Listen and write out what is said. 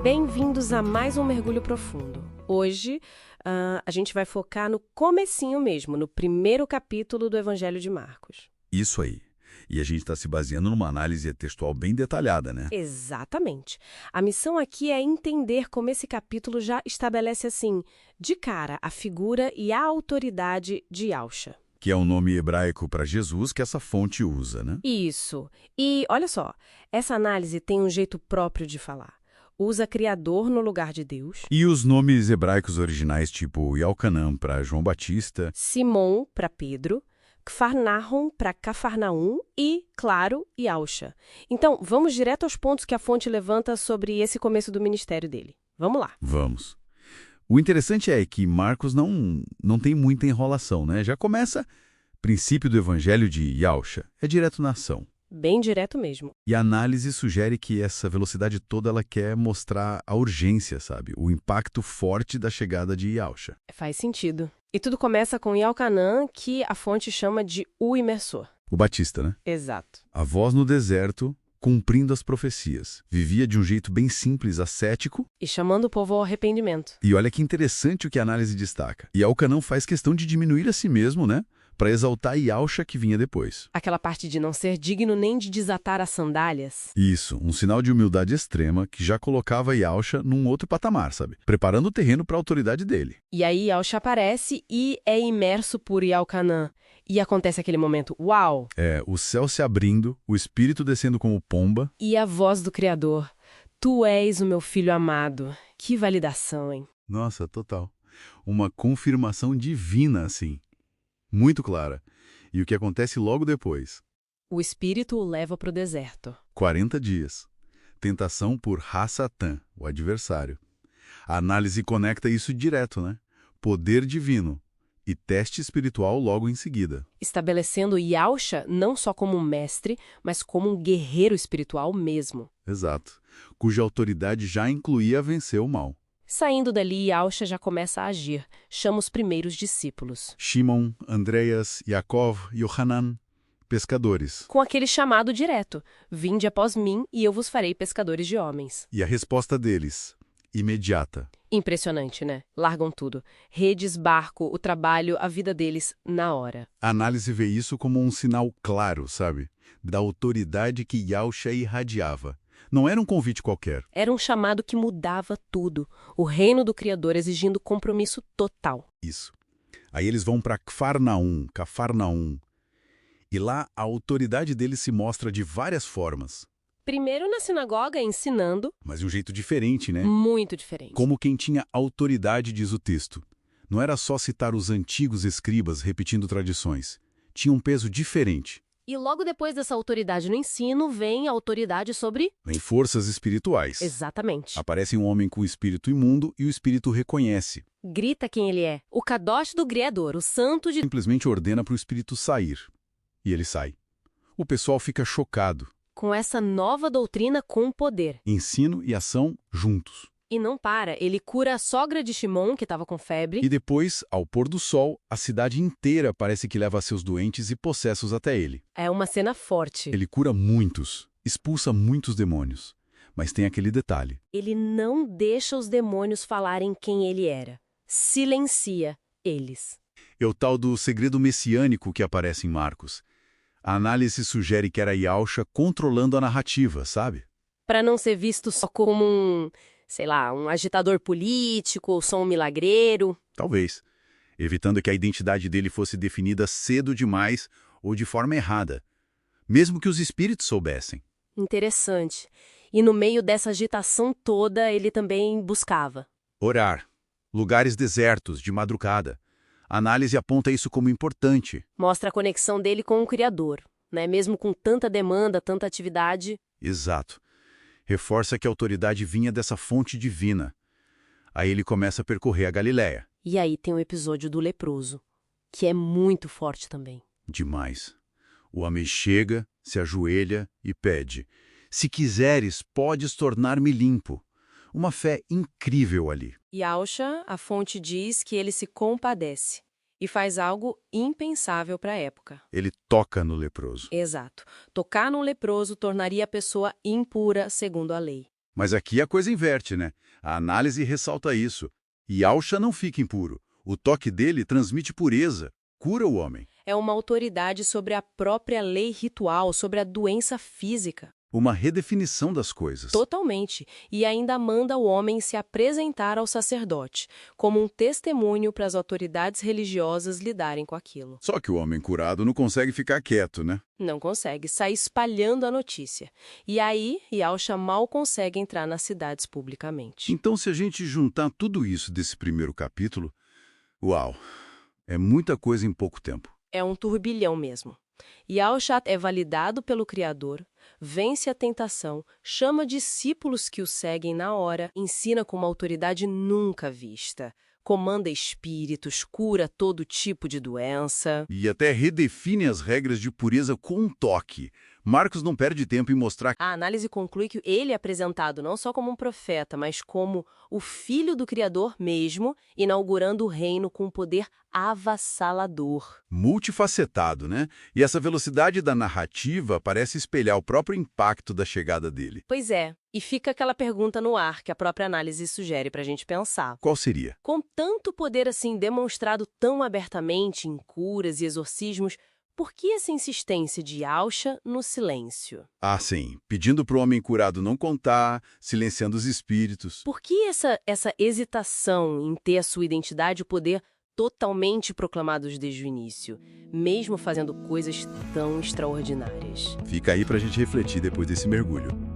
Bem-vindos a mais um Mergulho Profundo. Hoje, a gente vai focar no comecinho mesmo, no primeiro capítulo do Evangelho de Marcos. Isso aí. E a gente está se baseando numa análise textual bem detalhada, né? Exatamente. A missão aqui é entender como esse capítulo já estabelece, assim, de cara, a figura e a autoridade de Yahusha. Que é o nome hebraico para Jesus que essa fonte usa, né? Isso. E, olha só, essa análise tem um jeito próprio de falar. Usa Criador no lugar de Deus. E os nomes hebraicos originais, tipo Yalcanã para João Batista. Simon para Pedro. Kfarnahum para Cafarnaum e, claro, Yahusha. Então, vamos direto aos pontos que a fonte levanta sobre esse começo do ministério dele. Vamos lá. Vamos. O interessante é que Marcos não tem muita enrolação, né? Já começa princípio do evangelho de Yahusha. É direto na ação. Bem direto mesmo. E a análise sugere que essa velocidade toda ela quer mostrar a urgência, sabe? O impacto forte da chegada de Yahusha. Faz sentido. E tudo começa com Yalcanã, que a fonte chama de o imersor. O Batista, né? Exato. A voz no deserto, cumprindo as profecias. Vivia de um jeito bem simples, ascético. E chamando o povo ao arrependimento. E olha que interessante o que a análise destaca. Yalcanã faz questão de diminuir a si mesmo, né? Para exaltar Yahusha que vinha depois. Aquela parte de não ser digno nem de desatar as sandálias. Isso, um sinal de humildade extrema que já colocava Yahusha num outro patamar, sabe? Preparando o terreno para a autoridade dele. E aí Yahusha aparece e é imerso por Yalcanã. E acontece aquele momento, uau! É, o céu se abrindo, o espírito descendo como pomba. E a voz do Criador. Tu és o meu filho amado. Que validação, hein? Nossa, total. Uma confirmação divina, assim. Muito clara. E o que acontece logo depois? O espírito o leva para o deserto. 40 dias. Tentação por Hassatã, o adversário. A análise conecta isso direto, né? Poder divino e teste espiritual logo em seguida. Estabelecendo Yahusha não só como um mestre, mas como um guerreiro espiritual mesmo. Exato. Cuja autoridade já incluía vencer o mal. Saindo dali, Yahusha já começa a agir. Chama os primeiros discípulos. Shimon, Andreas, Yaakov, Yohanan, pescadores. Com aquele chamado direto. Vinde após mim e eu vos farei pescadores de homens. E a resposta deles, imediata. Impressionante, né? Largam tudo. Redes, barco, o trabalho, a vida deles na hora. A análise vê isso como um sinal claro, sabe? Da autoridade que Yahusha irradiava. Não era um convite qualquer. Era um chamado que mudava tudo. O reino do Criador exigindo compromisso total. Isso. Aí eles vão para Cafarnaum. E lá a autoridade deles se mostra de várias formas. Primeiro na sinagoga, ensinando. Mas de um jeito diferente, né? Muito diferente. Como quem tinha autoridade, diz o texto. Não era só citar os antigos escribas repetindo tradições. Tinha um peso diferente. E logo depois dessa autoridade no ensino, vem a autoridade sobre... Em forças espirituais. Exatamente. Aparece um homem com o espírito imundo e o espírito reconhece. Grita quem ele é. O Kadosh do Criador, o santo de... Simplesmente ordena para o espírito sair. E ele sai. O pessoal fica chocado. Com essa nova doutrina com poder. Ensino e ação juntos. E não para, ele cura a sogra de Shimon, que estava com febre. E depois, ao pôr do sol, a cidade inteira parece que leva seus doentes e possessos até ele. É uma cena forte. Ele cura muitos, expulsa muitos demônios. Mas tem aquele detalhe. Ele não deixa os demônios falarem quem ele era. Silencia eles. É o tal do segredo messiânico que aparece em Marcos. A análise sugere que era Yahusha controlando a narrativa, sabe? Para não ser visto só como um agitador político ou só um milagreiro. Talvez. Evitando que a identidade dele fosse definida cedo demais ou de forma errada. Mesmo que os espíritos soubessem. Interessante. E no meio dessa agitação toda, ele também buscava. Orar. Lugares desertos, de madrugada. A análise aponta isso como importante. Mostra a conexão dele com o Criador, né? Mesmo com tanta demanda, tanta atividade. Exato. Reforça que a autoridade vinha dessa fonte divina. Aí ele começa a percorrer a Galileia. E aí tem o episódio do leproso, que é muito forte também. Demais. O homem chega, se ajoelha e pede: se quiseres, podes tornar-me limpo. Uma fé incrível ali. Yahusha, a fonte diz que ele se compadece e faz algo impensável para a época. Ele toca no leproso. Exato. Tocar num leproso tornaria a pessoa impura segundo a lei. Mas aqui a coisa inverte, né? A análise ressalta isso. Yausha não fica impuro. O toque dele transmite pureza, cura o homem. É uma autoridade sobre a própria lei ritual, sobre a doença física. Uma redefinição das coisas. Totalmente. E ainda manda o homem se apresentar ao sacerdote, como um testemunho para as autoridades religiosas lidarem com aquilo. Só que o homem curado não consegue ficar quieto, né? Não consegue, sai espalhando a notícia. E aí, Yausha mal consegue entrar nas cidades publicamente. Então, se a gente juntar tudo isso desse primeiro capítulo, uau, é muita coisa em pouco tempo. É um turbilhão mesmo. Yausha é validado pelo Criador, vence a tentação, chama discípulos que o seguem na hora, ensina com uma autoridade nunca vista, comanda espíritos, cura todo tipo de doença. E até redefine as regras de pureza com um toque. Marcos não perde tempo em mostrar A análise conclui que ele é apresentado não só como um profeta, mas como o filho do Criador mesmo, inaugurando o reino com poder avassalador. multifacetado, né? E essa velocidade da narrativa parece espelhar o próprio impacto da chegada dele. Pois é, e fica aquela pergunta no ar que a própria análise sugere para a gente pensar. Qual seria? Com tanto poder assim demonstrado tão abertamente em curas e exorcismos, por que essa insistência de Yausha no silêncio? Ah, sim. Pedindo para o homem curado não contar, silenciando os espíritos. Por que essa hesitação em ter a sua identidade e poder totalmente proclamados desde o início, mesmo fazendo coisas tão extraordinárias? Fica aí para a gente refletir depois desse mergulho.